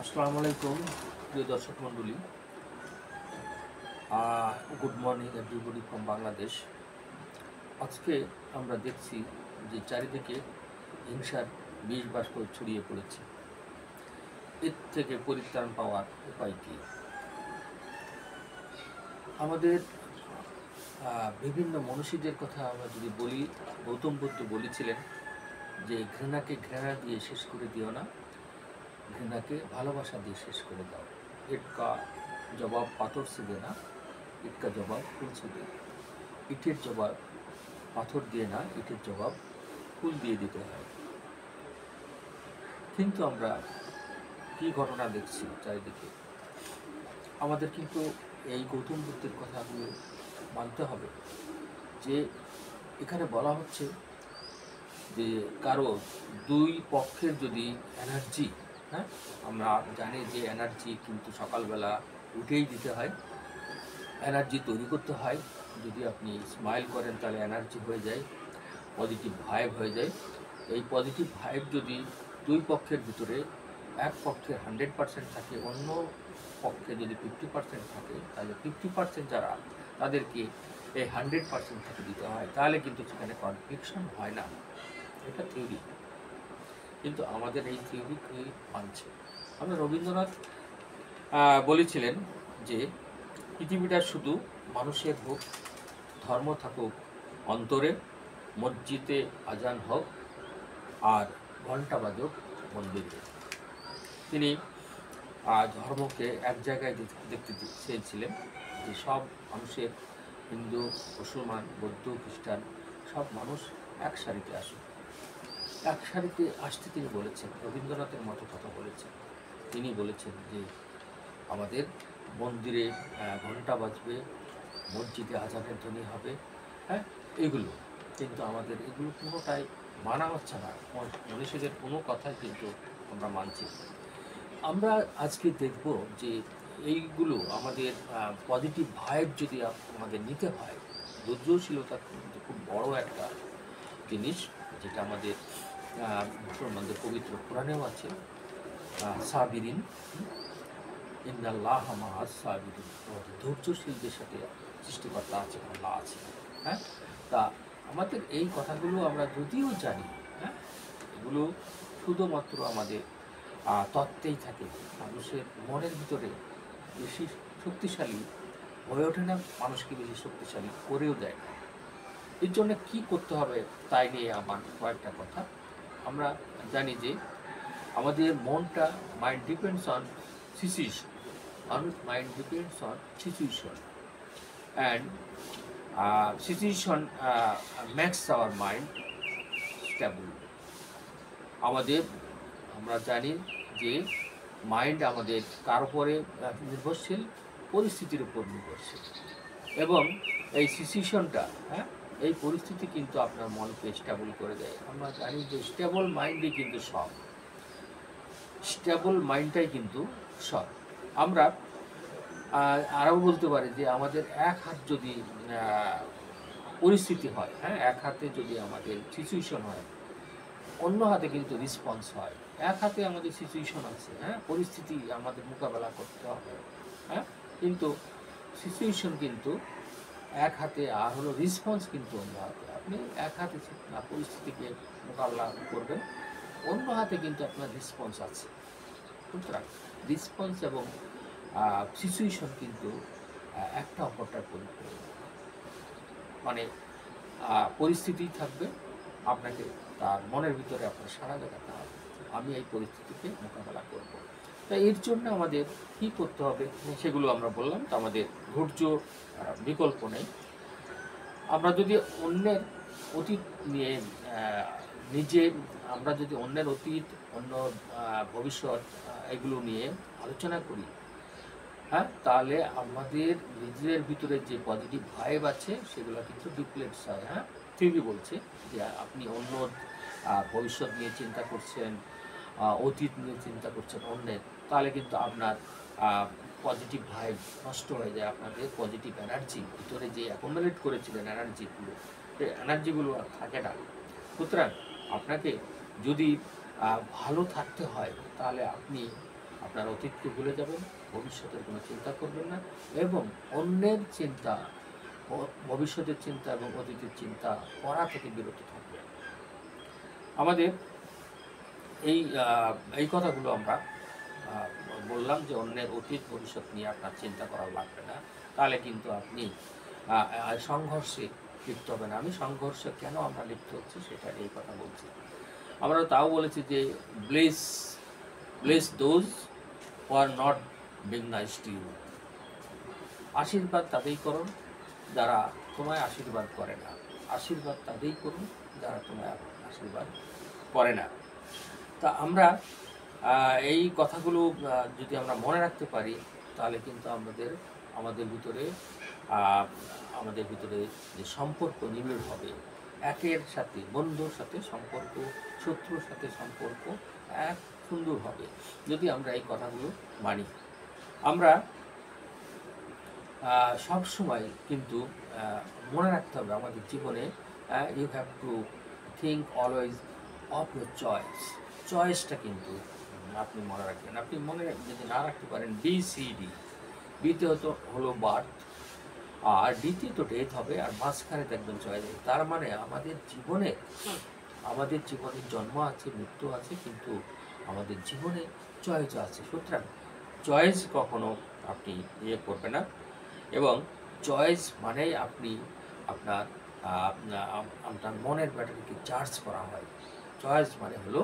আসসালামু আলাইকুম প্রিয় দর্শক মণ্ডলী। Good morning everybody from Bangladesh. আজকে আমরা দেখছি যে চারিদিকে হিংসার বিষ বাষ্প ছড়িয়ে পড়েছে। এর থেকে পরিত্রাণ পাওয়ার উপায় কী? আমাদের বিভিন্ন মনীষীদের কথা আমরা যদি বলি, গৌতম বুদ্ধ বলেছিলেন যে ঘৃণাকে ঘৃণা দিয়ে শেষ করে দিও না, ঘৃণাকে ভালোবাসা দিয়ে শেষ করে দাও। এটকা জবাব পাথর সে দে না, ইটকা জবাব ফুল সে দে। ইটের জবাব পাথর দিয়ে না, ইটের জবাব ফুল দিয়ে দিতে হয়। কিন্তু আমরা কি ঘটনা দেখছি চারিদিকে? আমাদের কিন্তু এই গৌতম বুদ্ধের কথাগুলো মানতে হবে যে এখানে বলা হচ্ছে যে কারো দুই পক্ষের যদি এনার্জি, আমরা জানি যে এনার্জি কিন্তু সকালবেলা উঠেই দিতে হয়, এনার্জি তৈরি করতে হয়। যদি আপনি স্মাইল করেন তাহলে এনার্জি হয়ে যায়, পজিটিভ ভাইব হয়ে যায়। এই পজিটিভ ভাইব যদি দুই পক্ষের ভিতরে এক পক্ষের 100% থাকে, অন্য পক্ষে যদি 50% থাকে, তাহলে 50% যারা তাদেরকে এই 100% থেকে দিতে হয়, তাহলে কিন্তু সেখানে কনফ্লিকশন হয় না। এটা থিওরি, কিন্তু আমাদের এই থিওরি কেউ মানছে। আমরা রবীন্দ্রনাথ বলেছিলেন যে পৃথিবীটা শুধু মানুষের হোক, ধর্ম থাকুক অন্তরে, মসজিদে আজান হোক আর ঘণ্টা বাজক মন্দিরে। তিনি ধর্মকে এক জায়গায় দেখতে চেয়েছিলেন যে সব মানুষের, হিন্দু, মুসলমান, বৌদ্ধ, খ্রিস্টান, সব মানুষ এক সারিতে আসুক। এক সারিতে আসতে তিনি বলেছেন, রবীন্দ্রনাথের মতো কথা বলেছেন। তিনি বলেছেন যে আমাদের মন্দিরে ঘণ্টা বাজবে, মসজিদে আজানের ধ্বনি হবে, এগুলো কিন্তু আমাদের এগুলো কোনোটাই মানা হচ্ছে না। মনীষীদের কোনো কথাই কিন্তু আমরা মানছি। আমরা আজকে দেখব যে এইগুলো আমাদের পজিটিভ ভাইব যদি আমাদের নিতে হয়, ধৈর্যশীলতা কিন্তু খুব বড় একটা জিনিস, যেটা আমাদের মুসলমানদের পবিত্র কোরআনেও আছে, সাবিরিন ইন্নাল্লাহ মাআস সাবিরিন। ধৈর্যশীলদের সাথে সৃষ্টিকর্তা আছে, আল্লাহ আছে। তা আমাদের এই কথাগুলো আমরা যদিও জানি, এগুলো শুধুমাত্র আমাদের তত্ত্বেই থাকে। মানুষের মনের ভিতরে বেশি শক্তিশালী হয়ে ওঠে না, মানুষকে বেশি শক্তিশালী করেও দেয় না। এর জন্য কী করতে হবে তাই নিয়ে আমার কয়েকটা কথা। আমরা জানি যে আমাদের মনটা, mind depends on situation, mind depends on situation, and situation makes our mind stable. আমরা জানি যে মাইন্ড আমাদের কার উপরে নির্ভরশীল? পরিস্থিতির উপর নির্ভরশীল। এবং এই সিচুয়েশনটা, এই পরিস্থিতি কিন্তু আপনার মনকে স্টেবল করে দেয়। আমরা জানি যে স্টেবল মাইন্ডই কিন্তু সব, স্টেবল মাইন্ডটাই কিন্তু সব। আমরা আরও বলতে পারি যে আমাদের এক হাত যদি পরিস্থিতি হয়, এক হাতে যদি আমাদের সিচুয়েশন হয়, অন্য হাতে কিন্তু রেসপন্স হয়। এক হাতে আমাদের সিচুয়েশন আছে, পরিস্থিতি আমাদের মোকাবেলা করতে হবে, কিন্তু সিচুয়েশন কিন্তু এক হাতে, আর হলো রেসপন্স কিন্তু অন্য হাতে। আপনি এক হাতে পরিস্থিতিকে মোকাবেলা করবেন, অন্য হাতে কিন্তু আপনার রেসপন্স আছে। সুতরাং রেসপন্স এবং সিচুয়েশন কিন্তু একটা অপরটার পরিপূরক। মানে পরিস্থিতি থাকবে, আপনাকে তার মনের ভিতরে আপনার সাড়া দেখাতে হবে, আমি এই পরিস্থিতিকে মোকাবেলা করব। তাই এর জন্য আমাদের কী করতে হবে সেগুলো আমরা বললাম। তো আমাদের ধৈর্য বিকল্প নেই। আমরা যদি অন্যের অতীত নিয়ে আমরা যদি অন্যের অতীত, অন্য ভবিষ্যৎ এগুলো নিয়ে আলোচনা করি, তাহলে আমাদের নিজের ভিতরে যে পজিটিভ ভাইব আছে সেগুলো কিন্তু ডিপ্লেটস হয়। থিওরি বলছে যে আপনি অন্য ভবিষ্যৎ নিয়ে চিন্তা করছেন, অতীত নিয়ে চিন্তা করছেন অন্যের, তাহলে কিন্তু আপনার পজিটিভ ভাইব নষ্ট হয়ে যায়। আপনাদের পজিটিভ এনার্জি ভিতরে যে অ্যাকোমোডেট করেছিলেন এনার্জিগুলো, সেই এনার্জিগুলো আর থাকে না। সুতরাং আপনাকে যদি ভালো থাকতে হয়, তাহলে আপনি আপনার অতীতকে ভুলে যাবেন, ভবিষ্যতের কোনো চিন্তা করবেন না, এবং অন্যের চিন্তা, ভবিষ্যতের চিন্তা এবং অতীতের চিন্তা করা থেকে বিরত থাকবেন। আমাদের এই কথাগুলো আমরা বললাম যে অন্যের অতীত ভবিষ্যৎ নিয়ে আপনার চিন্তা করা লাগবে না, তাহলে কিন্তু আপনি সংঘর্ষে লিপ্ত হবেন। আমি সংঘর্ষে কেন আমরা লিপ্ত হচ্ছি সেটা এই কথা বলছি। আমরা তাও বলেছি যে bless those who are not being nice to you. আশীর্বাদ তাদেরই করুন যারা তোমায় আশীর্বাদ করে না, আশীর্বাদ তাদেরই করুন যারা তোমায় আশীর্বাদ করে না। তা আমরা এই কথাগুলো যদি আমরা মনে রাখতে পারি, তাহলে কিন্তু আমাদের ভিতরে যে সম্পর্ক নিবিড় হবে, একের সাথে বন্ধুর সাথে সম্পর্ক, শত্রুর সাথে সম্পর্ক এক সুন্দর হবে যদি আমরা এই কথাগুলো মানি। আমরা সব সময় কিন্তু মনে রাখতে হবে আমাদের জীবনে, you have to think always of your চয়েসটা কিন্তু আপনি মনে রাখবেন। আপনি যদি না রাখতে পারেন BCD, বিতে হলো বার্থ, আর ডিতে তো ডেথ হবে, আর মাঝখানে দেখবেন চয়েস। তার মানে আমাদের জীবনে জন্ম আছে, মৃত্যু আছে, কিন্তু আমাদের জীবনে চয়েস আছে। সুতরাং চয়েস কখনো আপনি করবে না, এবং চয়েস মানে আপনার মনের ব্যাটারিকে চার্জ করা হয়। চয়েস মানে হলো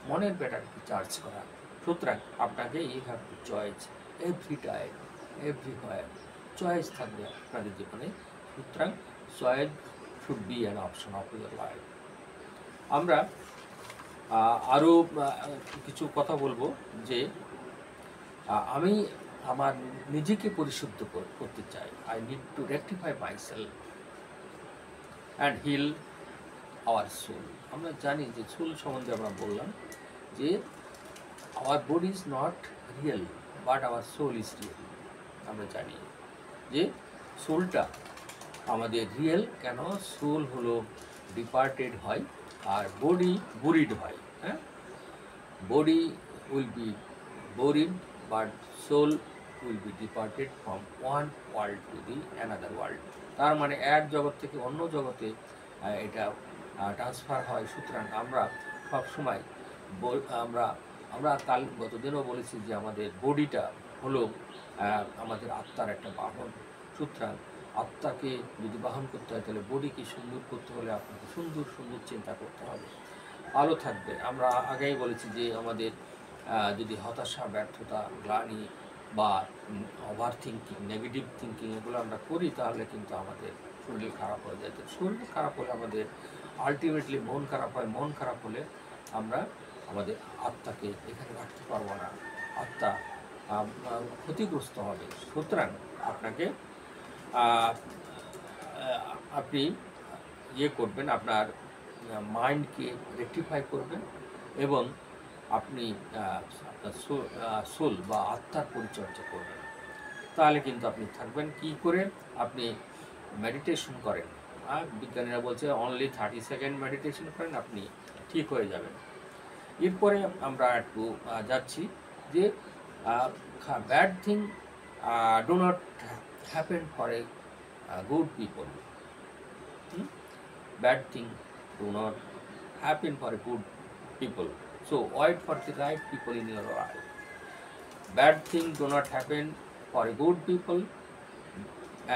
মনের ব্যাটারিকে চার্জ করা। সুতরাং আপনাকে you have to choice every time, everywhere. Choice থাকবে আপনাদের জীবনে। সুতরাং choice should be an option of your life. আমরা আরও কিছু কথা বলবো যে আমি আমার নিজেকে পরিশুদ্ধ করতে চাই। I need to rectify my self and heal our soul. আমরা জানি যে সোল সম্বন্ধে আমরা বললাম যে our body is not real, but our soul is real. আমরা জানি যে সোলটা আমাদের রিয়েল। কেন? সোল হলো ডিপার্টেড হয়, আর বডি বুরিড হয়। হ্যাঁ, body will be buried, but soul will be departed from one world to the another world. তার মানে এক জগৎ থেকে অন্য জগতে এটা ট্রান্সফার হয়। সুতরাং আমরা সবসময় আমরা গতদিনও বলেছি যে আমাদের বডিটা হলো আমাদের আত্মার একটা বাহন। সুতরাং আত্মাকে যদি বাহন করতে হয়, তাহলে বডিকে সুন্দর করতে হলে আপনাকে সুন্দর সুন্দর চিন্তা করতে হবে, ভালো থাকবে। আমরা আগেই বলেছি যে আমাদের যদি হতাশা, ব্যর্থতা, গ্লানি বা ওভার থিঙ্কিং, নেগেটিভ থিঙ্কিং এগুলো আমরা করি, তাহলে কিন্তু আমাদের শরীর খারাপ হয়ে যায়। শরীর খারাপ হলে আমাদের আলটিমেটলি মন খারাপ হয়। মন খারাপ হলে আমরা আমাদের আত্মাকে এখানে রাখতে পারবো না, আত্মা ক্ষতিগ্রস্ত হবে। সুতরাং আপনি করবেন, আপনার মাইন্ডকে রেকটিফাই করবেন, এবং আপনি আপনার সোল বা আত্মার পরিচর্যা করবেন। তাহলে কিন্তু আপনি থাকবেন। কি করে? আপনি মেডিটেশন করেন। বিজ্ঞানীরা বলছে অনলি 30 সেকেন্ড মেডিটেশন করেন, আপনি ঠিক হয়ে যাবেন। এরপরে আমরা একটু যাচ্ছি যে bad thing do not happen for a good people. Bad thing do not happen for a good people. So wait for the right people in your life. Bad things do not happen for a good people,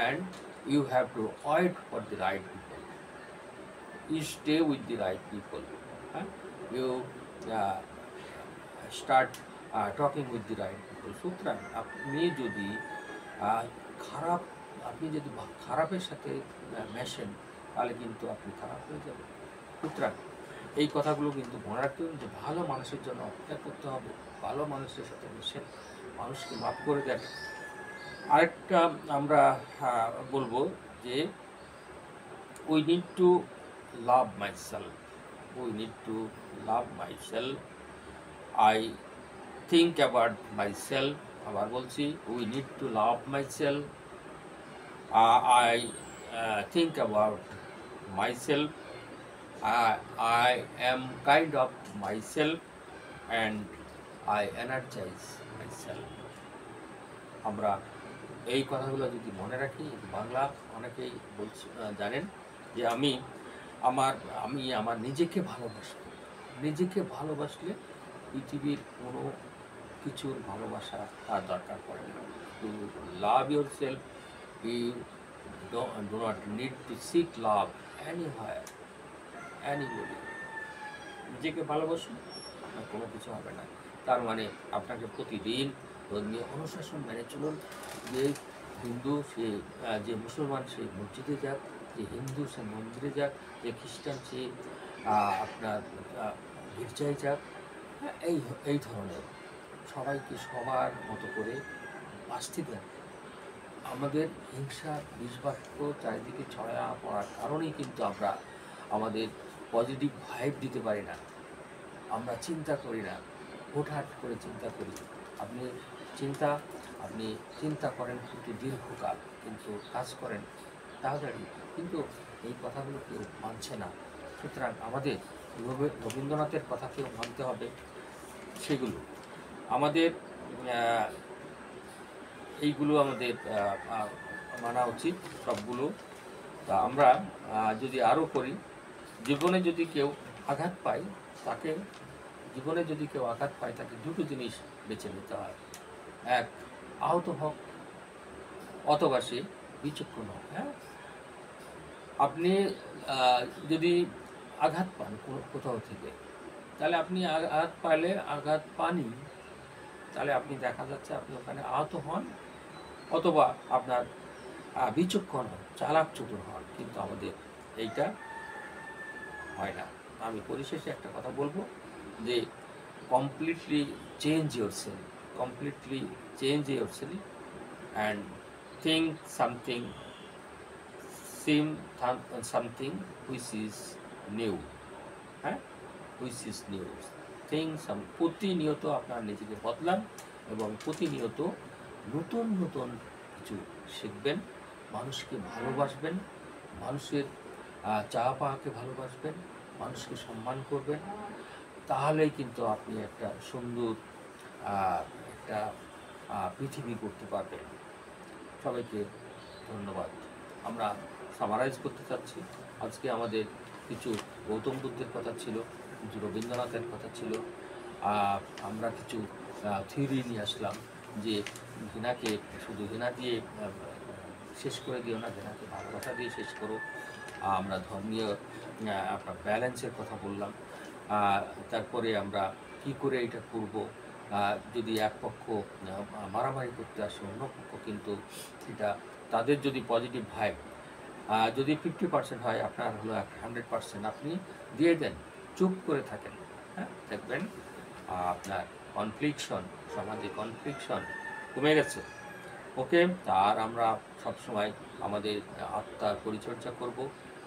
and you have to wait for the right people. You stay with the right people. You start talking with the right people. সুতরাং আপনি যদি খারাপের সাথে মেশেন, তাহলে কিন্তু আপনি খারাপ হয়ে যাবেন। সুতরাং এই কথাগুলো কিন্তু মনে রাখতে হবে যে ভালো মানুষের জন্য অপেক্ষা করতে হবে, ভালো মানুষের সাথে মিশেন, মানুষকে মাফ করে দেন। আরেকটা আমরা বলবো যে we need to love myself. We need to love myself. I think about myself. আবার বলছি, we need to love myself. I think about myself. I am kind of myself, and I energize myself. itself. আমরা এই কথাগুলো যদি মনে রাখি, বাংলা অনেকেই জানেন যে আমি আমার নিজেকে ভালোবাসবো। নিজেকে ভালোবাসলে পৃথিবীর কোনো কিছুর ভালোবাসা তার দরকার পড়ে না। To love your self, you do not need to seek love anywhere, anybody. নিজেকে ভালোবাসুন, আর কোনো কিছু হবে না। তার মানে আপনাকে প্রতিদিন ধর্মীয় অনুশাসন মেনে চলুন। যে হিন্দু সে যে মুসলমান সে মসজিদে যাক, যে হিন্দু সে মন্দিরে যাক, যে খ্রিস্টান সে আপনার গির্জায় যাক। এই এই ধরনের সবাইকে সবার মতো করে বাঁচতে দেন। আমাদের হিংসা বিষবাষ্প চারিদিকে ছড়া পড়ার কারণেই কিন্তু আমরা আমাদের পজিটিভ ভাইব দিতে পারি না। আমরা চিন্তা করি না, হুটহাট করে চিন্তা করি। আপনি চিন্তা করেন কিন্তু দীর্ঘকাল, কিন্তু কাজ করেন তাড়াতাড়ি, কিন্তু এই কথাগুলো কেউ মানছে না। সুতরাং আমাদের রবীন্দ্রনাথের কথাকেও মানতে হবে। সেগুলো আমাদের এইগুলো আমাদের মানা উচিত সবগুলো। তা আমরা যদি আরও করি, জীবনে যদি কেউ আঘাত পায় তাকে দুটো জিনিস বেছে নিতে হয়। এক, আহত হোক, অথবা সে বিচক্ষণ হোক। হ্যাঁ, আপনি যদি আঘাত পান কোথাও থেকে, তাহলে আপনি আঘাত পানি, তাহলে আপনি দেখা যাচ্ছে আপনি ওখানে আহত হন, অথবা আপনার বিচক্ষণ হন, চালাক চতুর হন। কিন্তু আমাদের এইটা হয় না। আমি পরিশেষে একটা কথা বলবো যে completely change yourself and think something which is new. হ্যাঁ, প্রতিনিয়ত আপনার নিজেকে বদলান এবং প্রতিনিয়ত নতুন নতুন কিছু শিখবেন, মানুষকে ভালোবাসবেন, মানুষের চাওয়া পাওয়াকে ভালোবাসবেন, মানুষকে সম্মান করবেন। তাহলেই কিন্তু আপনি একটা সুন্দর একটা পৃথিবী করতে পারবেন। সবাইকে ধন্যবাদ। আমরা সামারাইজ করতে চাচ্ছি। আজকে আমাদের কিছু গৌতম বুদ্ধের কথা ছিল, কিছু রবীন্দ্রনাথের কথা ছিল, আমরা কিছু থিওরি নিয়ে আসলাম যে ঘৃণাকে শুধু ঘৃণা দিয়ে শেষ করে দিও না, ঘৃণাকে ভালোবাসা দিয়ে শেষ করো। আমরা ধর্মীয় আপনার ব্যালেন্সের কথা বললাম। তারপরে আমরা কি করে এটা করব, যদি এক পক্ষ মারামারি করতে আসে, অন্য পক্ষ কিন্তু এটা তাদের যদি পজিটিভ ভাইব যদি 50% হয়, আপনার হলো 100% আপনি দিয়ে দেন, চুপ করে থাকেন। হ্যাঁ, দেখবেন আপনার সমাজে কনফ্লিকশন কমে গেছে। ওকে, আর আমরা সবসময় আমাদের আত্মার পরিচর্যা করব,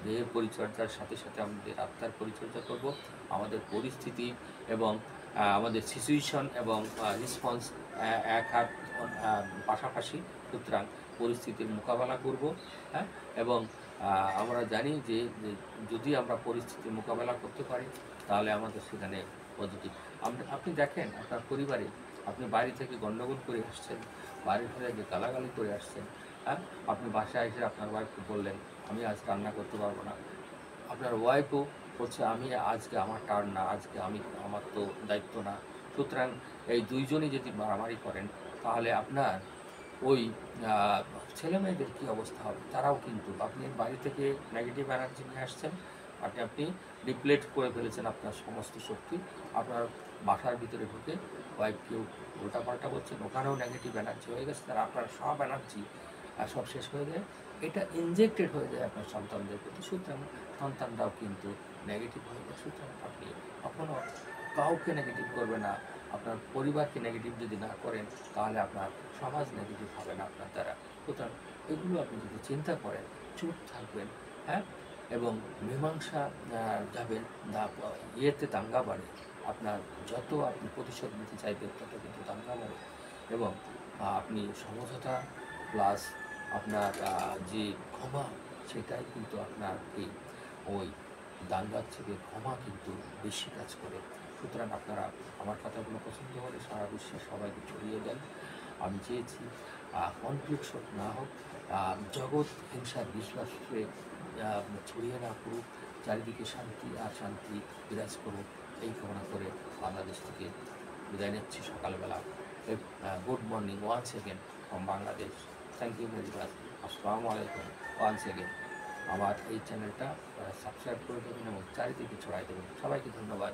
দেহের পরিচর্যার সাথে সাথে আমাদের আত্মার পরিচর্যা করব। আমাদের পরিস্থিতি এবং আমাদের সিচুয়েশন এবং রেসপন্স এক হাত পাশাপাশি, সুতরাং পরিস্থিতির মোকাবেলা করব। হ্যাঁ, এবং আমরা জানি যে যদি আমরা পরিস্থিতির মোকাবেলা করতে পারি তাহলে আমাদের সেখানে পজিটিভ। আপনি দেখেন আপনার পরিবারে আপনি বাড়ি থেকে গণ্ডগোল করে আসছেন, বাড়ি ফিরে গিয়ে গালাগালি করে আসছেন। হ্যাঁ, আপনি বাসায় এসে আপনার ওয়াইফকে বললেন আমি আজ রান্না করতে পারবো না, আপনার ওয়াইফও বলছে আমি আজকে আমার টার্ন না, আজকে আমার তো দায়িত্ব না। সুতরাং এই দুইজনই যদি মারামারি করেন তাহলে আপনার ওই ছেলে মেয়েদের কী অবস্থা হবে? তারাও কিন্তু আপনি বাড়ি থেকে নেগেটিভ এনার্জি নিয়ে আসছেন, আপনি ডিপ্লেট করে ফেলেছেন আপনার সমস্ত শক্তি। আপনার বাসার ভিতরে ঢুকে ওয়াইফকেও উল্টাপাল্টা বলছেন, ওখানেও নেগেটিভ এনার্জি হয়ে গেছে, তারা আপনার সব এনার্জি সব শেষ হয়ে যায়। এটা ইনজেক্টেড হয়ে যায় আপনার সন্তানদের প্রতি। সুতরাং সন্তানরাও কিন্তু নেগেটিভ হয়ে যায়। সুতরাং আপনি কখনও কাউকে নেগেটিভ করবে না। আপনার পরিবারকে নেগেটিভ যদি না করেন তাহলে আপনার সমাজ নেগেটিভ হবে না আপনার দ্বারা। সুতরাং এগুলো আপনি যদি চিন্তা করেন, চুপ থাকবেন। হ্যাঁ, এবং মীমাংসা যাবেন না, ইয়েতে দাঙ্গা বাড়ে। আপনার যত আপনি প্রতিশোধ নিতে চাইবেন তত কিন্তু দাঙ্গা বাড়ে। এবং আপনি সমঝোতা প্লাস আপনার যে ক্ষমা, সেটাই কিন্তু আপনার ওই দাঙ্গার থেকে ক্ষমা কিন্তু বেশি কাজ করে। সুতরাং আপনারা আমার কথাগুলো পছন্দ হলে সারা বিশ্বে সবাইকে ছড়িয়ে দেন। আমি চেয়েছি কনফ্লিক্ট না হোক, জগৎ হিংসার বিশ্বাসে ছড়িয়ে না পড়ুক, চারিদিকে শান্তি আর শান্তি বিরাজ করুক, এই কামনা করে বাংলাদেশ থেকে বিদায় নিচ্ছি সকালবেলা। Good morning once again from Bangladesh. Thank you very much. আসসালামু আলাইকুম ওয়ান্স এগেন। আমার এই চ্যানেলটা সাবস্ক্রাইব করে দেবেন এবং চারিদিকে ছড়াই দেবেন। সবাইকে ধন্যবাদ।